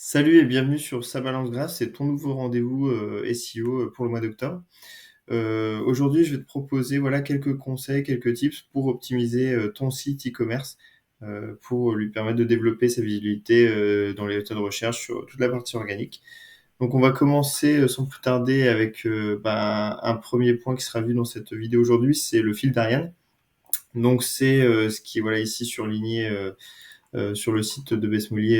Salut et bienvenue sur Sa Balance Grasse, c'est ton nouveau rendez-vous, SEO, pour le mois d'octobre. Aujourd'hui, je vais te proposer, voilà, quelques conseils, quelques tips pour optimiser, ton site e-commerce, pour lui permettre de développer sa visibilité, dans les résultats de recherche sur toute la partie organique. Donc on va commencer, sans plus tarder avec, un premier point qui sera vu dans cette vidéo aujourd'hui, c'est le fil d'Ariane. Donc c'est, ce qui est, voilà, ici surligné, sur le site de Besmoulier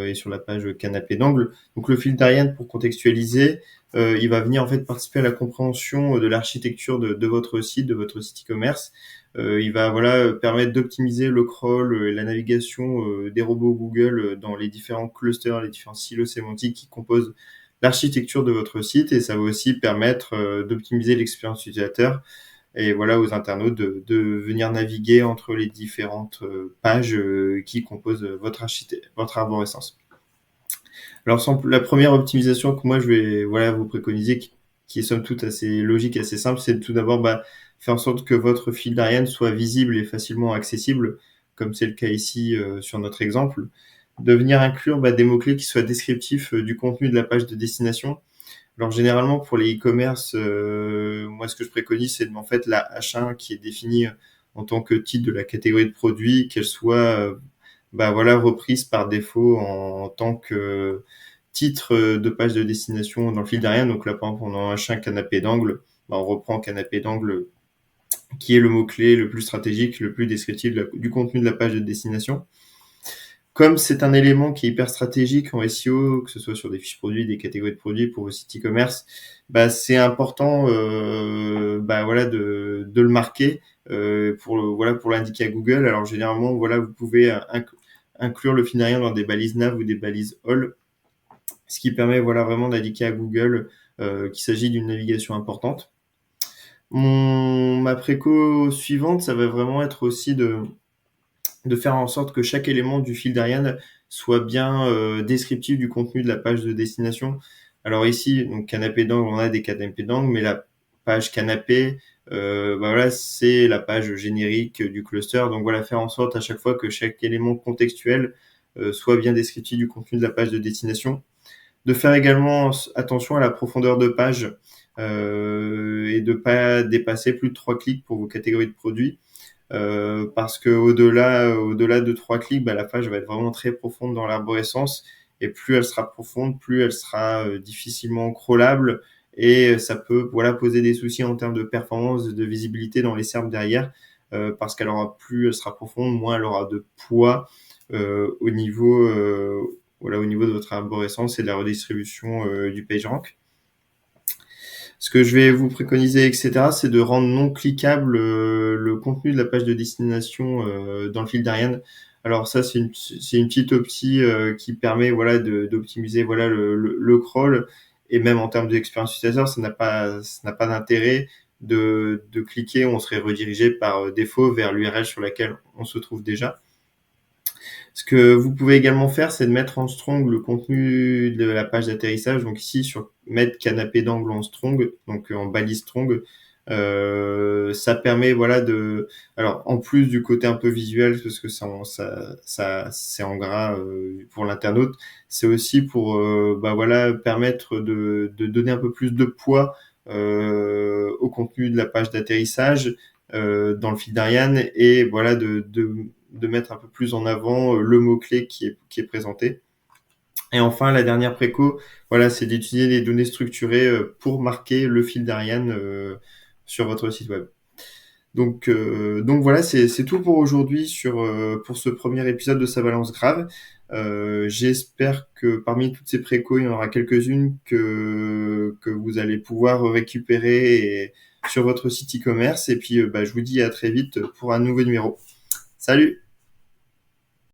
et sur la page Canapé d'angle. Donc le fil d'Ariane, pour contextualiser, il va venir en fait participer à la compréhension de l'architecture de votre site, de votre site e-commerce. Il va voilà permettre d'optimiser le crawl et la navigation des robots Google dans les différents clusters, les différents silos sémantiques qui composent l'architecture de votre site, et ça va aussi permettre d'optimiser l'expérience utilisateur et voilà aux internautes de venir naviguer entre les différentes pages qui composent votre arborescence. Alors la première optimisation que moi je vais voilà vous préconiser, qui est somme toute assez logique, assez simple, c'est tout d'abord faire en sorte que votre fil d'Ariane soit visible et facilement accessible, comme c'est le cas ici sur notre exemple, de venir inclure des mots-clés qui soient descriptifs du contenu de la page de destination. Alors généralement pour les e-commerce, moi ce que je préconise, c'est en fait la H1 qui est définie en tant que titre de la catégorie de produit, qu'elle soit voilà reprise par défaut en tant que titre de page de destination dans le fil d'Ariane. Donc là par exemple on a un H1 canapé d'angle, on reprend canapé d'angle qui est le mot-clé le plus stratégique, le plus descriptif du contenu de la page de destination. Comme c'est un élément qui est hyper stratégique en SEO, que ce soit sur des fiches produits, des catégories de produits pour vos sites e-commerce, c'est important voilà, de le marquer pour l'indiquer à Google. Alors généralement, voilà, vous pouvez inclure le fil d'Ariane dans des balises nav ou des balises all, ce qui permet voilà, vraiment d'indiquer à Google qu'il s'agit d'une navigation importante. Ma préco suivante, ça va vraiment être aussi de faire en sorte que chaque élément du fil d'Ariane soit bien descriptif du contenu de la page de destination. Alors ici, donc canapé d'angle, on a des canapés d'angle, mais la page canapé, voilà, c'est la page générique du cluster. Donc voilà, faire en sorte à chaque fois que chaque élément contextuel soit bien descriptif du contenu de la page de destination. De faire également attention à la profondeur de page et de pas dépasser plus de 3 clics pour vos catégories de produits. Parce que au-delà de 3 clics, la page va être vraiment très profonde dans l'arborescence, et plus elle sera profonde, plus elle sera difficilement crawlable, et ça peut voilà poser des soucis en termes de performance, de visibilité dans les SERP derrière, parce qu'elle aura plus elle sera profonde, moins elle aura de poids au niveau au niveau de votre arborescence et de la redistribution du PageRank. Ce que je vais vous préconiser, etc., c'est de rendre non cliquable le contenu de la page de destination dans le fil d'Ariane. Alors ça, c'est une petite optie qui permet voilà d'optimiser voilà le crawl, et même en termes d'expérience utilisateur, ça n'a pas d'intérêt de cliquer. On serait redirigé par défaut vers l'URL sur laquelle on se trouve déjà. Ce que vous pouvez également faire, c'est de mettre en strong le contenu de la page d'atterrissage. Donc ici, sur mettre canapé d'angle en strong, donc en balise strong, ça permet voilà alors en plus du côté un peu visuel, parce que ça c'est en gras pour l'internaute, c'est aussi pour voilà permettre de donner un peu plus de poids au contenu de la page d'atterrissage dans le fil d'Ariane, et voilà de mettre un peu plus en avant le mot-clé qui est présenté. Et enfin, la dernière préco, voilà, c'est d'utiliser les données structurées pour marquer le fil d'Ariane sur votre site web. Donc voilà, c'est tout pour aujourd'hui pour ce premier épisode de Sa Balance Grave. J'espère que parmi toutes ces précaux, il y en aura quelques-unes que vous allez pouvoir récupérer sur votre site e-commerce. Et puis, je vous dis à très vite pour un nouveau numéro. Salut!